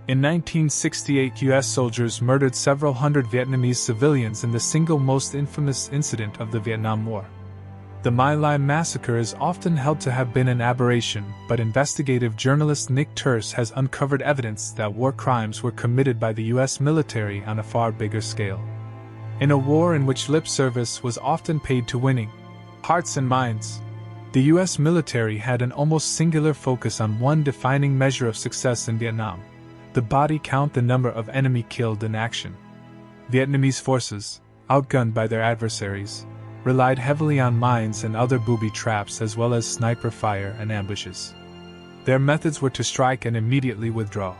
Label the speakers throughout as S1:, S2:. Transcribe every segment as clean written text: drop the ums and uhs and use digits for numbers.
S1: In 1968, U.S. soldiers murdered several hundred Vietnamese civilians in the single most infamous incident of the Vietnam War. The My Lai Massacre is often held to have been an aberration, but investigative journalist Nick Turse has uncovered evidence that war crimes were committed by the U.S. military on a far bigger scale. In a war in which lip service was often paid to winning hearts and minds, the U.S. military had an almost singular focus on one defining measure of success in Vietnam: the body count, the number of enemy killed in action. Vietnamese forces, outgunned by their adversaries, relied heavily on mines and other booby traps as well as sniper fire and ambushes. Their methods were to strike and immediately withdraw.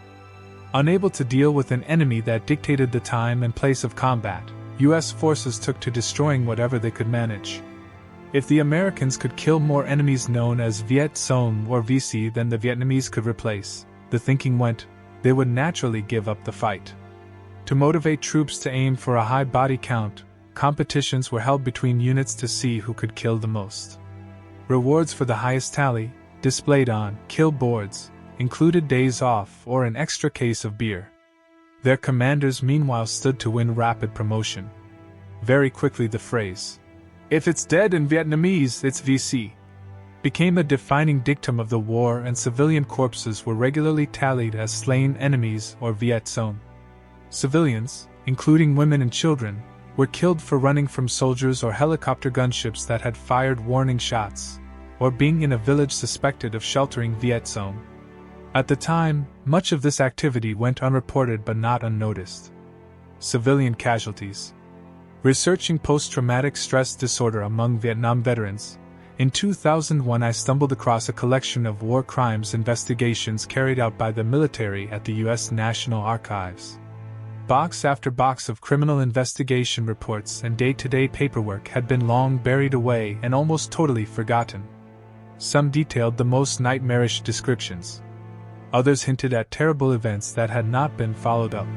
S1: Unable to deal with an enemy that dictated the time and place of combat, U.S. forces took to destroying whatever they could manage. If the Americans could kill more enemies known as Viet Cong or VC than the Vietnamese could replace, the thinking went, they would naturally give up the fight. To motivate troops to aim for a high body count, competitions were held between units to see who could kill the most. Rewards for the highest tally, displayed on kill boards, included days off or an extra case of beer. Their commanders meanwhile stood to win rapid promotion. Very quickly the phrase, "If it's dead in Vietnamese, it's VC," became a defining dictum of the war, and civilian corpses were regularly tallied as slain enemies or Viet Cong. Civilians, including women and children, were killed for running from soldiers or helicopter gunships that had fired warning shots, or being in a village suspected of sheltering Viet Cong. At the time, much of this activity went unreported but not unnoticed. Civilian casualties. Researching post-traumatic stress disorder among Vietnam veterans, in 2001 I stumbled across a collection of war crimes investigations carried out by the military at the U.S. National Archives. Box after box of criminal investigation reports and day-to-day paperwork had been long buried away and almost totally forgotten. Some detailed the most nightmarish descriptions. Others hinted at terrible events that had not been followed up.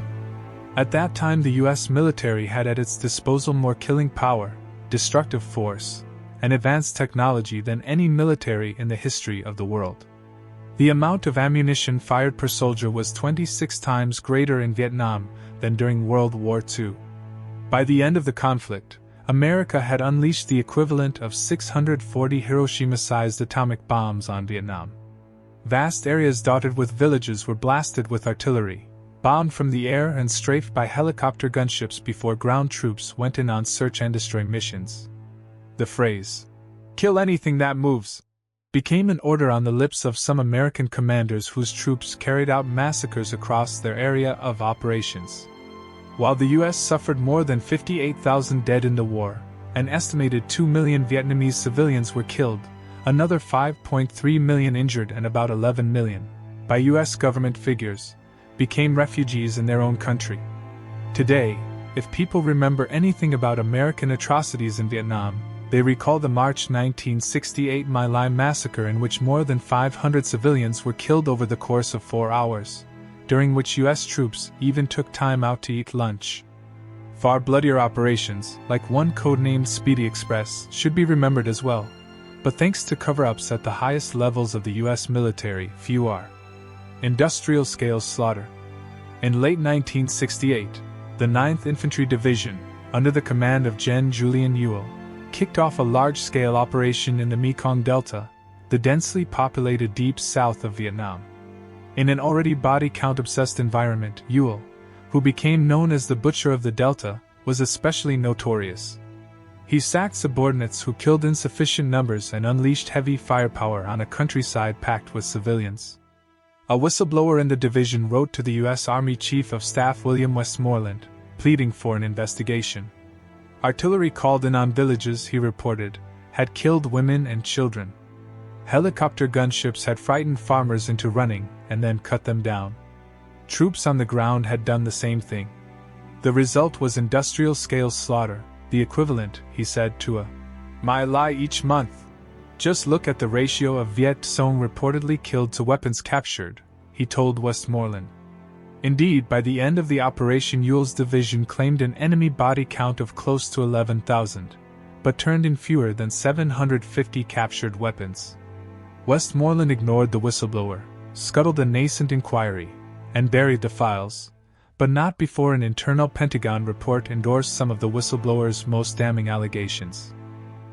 S1: At that time, the U.S. military had at its disposal more killing power, destructive force, and advanced technology than any military in the history of the world. The amount of ammunition fired per soldier was 26 times greater in Vietnam than during World War II. By the end of the conflict, America had unleashed the equivalent of 640 Hiroshima-sized atomic bombs on Vietnam. Vast areas dotted with villages were blasted with artillery, bombed from the air and strafed by helicopter gunships before ground troops went in on search and destroy missions. The phrase, "Kill anything that moves," became an order on the lips of some American commanders whose troops carried out massacres across their area of operations. While the U.S. suffered more than 58,000 dead in the war, an estimated 2 million Vietnamese civilians were killed, another 5.3 million injured, and about 11 million, by U.S. government figures, became refugees in their own country. Today, if people remember anything about American atrocities in Vietnam, they recall the March 1968 My Lai Massacre, in which more than 500 civilians were killed over the course of 4 hours, during which U.S. troops even took time out to eat lunch. Far bloodier operations, like one codenamed Speedy Express, should be remembered as well, but thanks to cover-ups at the highest levels of the U.S. military, few are. Industrial-scale slaughter. In late 1968, the 9th Infantry Division, under the command of Gen. Julian Ewell, kicked off a large-scale operation in the Mekong Delta, the densely populated deep south of Vietnam. In an already body-count-obsessed environment, Ewell, who became known as the Butcher of the Delta, was especially notorious. He sacked subordinates who killed insufficient numbers and unleashed heavy firepower on a countryside packed with civilians. A whistleblower in the division wrote to the U.S. Army Chief of Staff William Westmoreland, pleading for an investigation. Artillery called in on villages, he reported, had killed women and children. Helicopter gunships had frightened farmers into running and then cut them down. Troops on the ground had done the same thing. The result was industrial-scale slaughter, the equivalent, he said, to a My Lai each month. Just look at the ratio of Viet Cong reportedly killed to weapons captured, he told Westmoreland. Indeed, by the end of the operation, Ewell's division claimed an enemy body count of close to 11,000, but turned in fewer than 750 captured weapons. Westmoreland ignored the whistleblower, scuttled a nascent inquiry, and buried the files, but not before an internal Pentagon report endorsed some of the whistleblower's most damning allegations.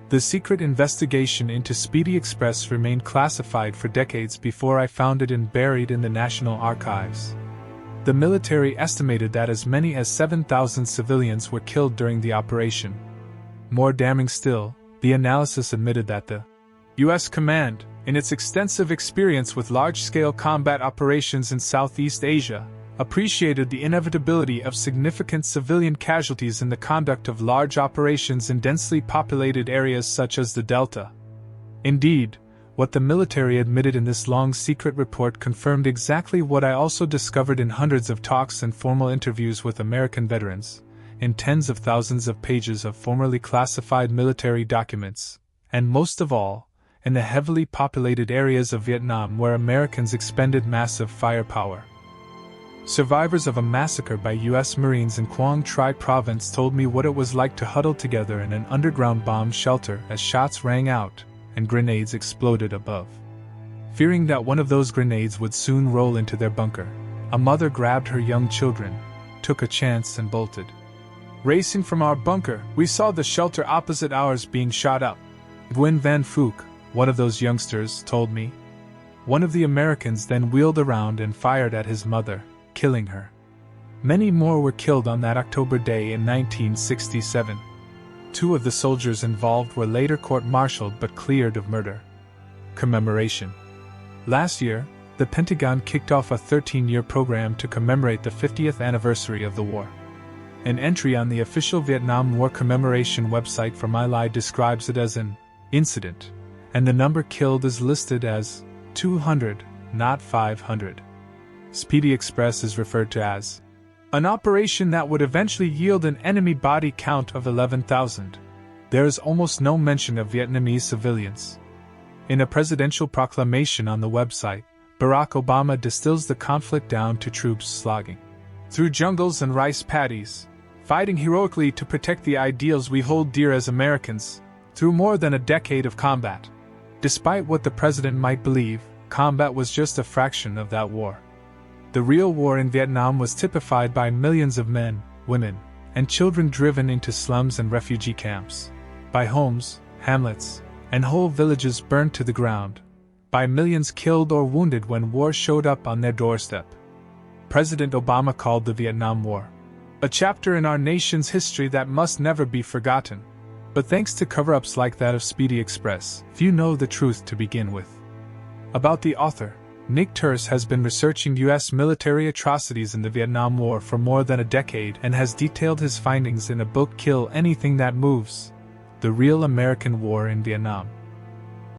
S1: The secret investigation into Speedy Express remained classified for decades before I found it and buried in the National Archives. The military estimated that as many as 7,000 civilians were killed during the operation. More damning still, the analysis admitted that the U.S. command, in its extensive experience with large-scale combat operations in Southeast Asia, appreciated the inevitability of significant civilian casualties in the conduct of large operations in densely populated areas such as the Delta. Indeed, what the military admitted in this long secret report confirmed exactly what I also discovered in hundreds of talks and formal interviews with American veterans, in tens of thousands of pages of formerly classified military documents, and most of all, in the heavily populated areas of Vietnam where Americans expended massive firepower. Survivors of a massacre by U.S. Marines in Quang Tri Province told me what it was like to huddle together in an underground bomb shelter as shots rang out and grenades exploded above. Fearing that one of those grenades would soon roll into their bunker, a mother grabbed her young children, took a chance and bolted. Racing from our bunker, we saw the shelter opposite ours being shot up. Gwen Van Phuc, one of those youngsters, told me. One of the Americans then wheeled around and fired at his mother, killing her. Many more were killed on that October day in 1967. 2 of the soldiers involved were later court-martialed but cleared of murder. Commemoration. Last year, the Pentagon kicked off a 13-year program to commemorate the 50th anniversary of the war. An entry on the official Vietnam War commemoration website for My Lai describes it as an incident, and the number killed is listed as 200, not 500. Speedy Express is referred to as an operation that would eventually yield an enemy body count of 11,000. There is almost no mention of Vietnamese civilians. In a presidential proclamation on the website, Barack Obama distills the conflict down to troops slogging through jungles and rice paddies, fighting heroically to protect the ideals we hold dear as Americans, through more than a decade of combat. Despite what the president might believe, combat was just a fraction of that war. The real war in Vietnam was typified by millions of men, women, and children driven into slums and refugee camps, by homes, hamlets, and whole villages burned to the ground, by millions killed or wounded when war showed up on their doorstep. President Obama called the Vietnam War a chapter in our nation's history that must never be forgotten. But thanks to cover-ups like that of Speedy Express, few know the truth to begin with. About the author, Nick Turse has been researching U.S. military atrocities in the Vietnam War for more than a decade and has detailed his findings in a book, Kill Anything That Moves: The Real American War in Vietnam.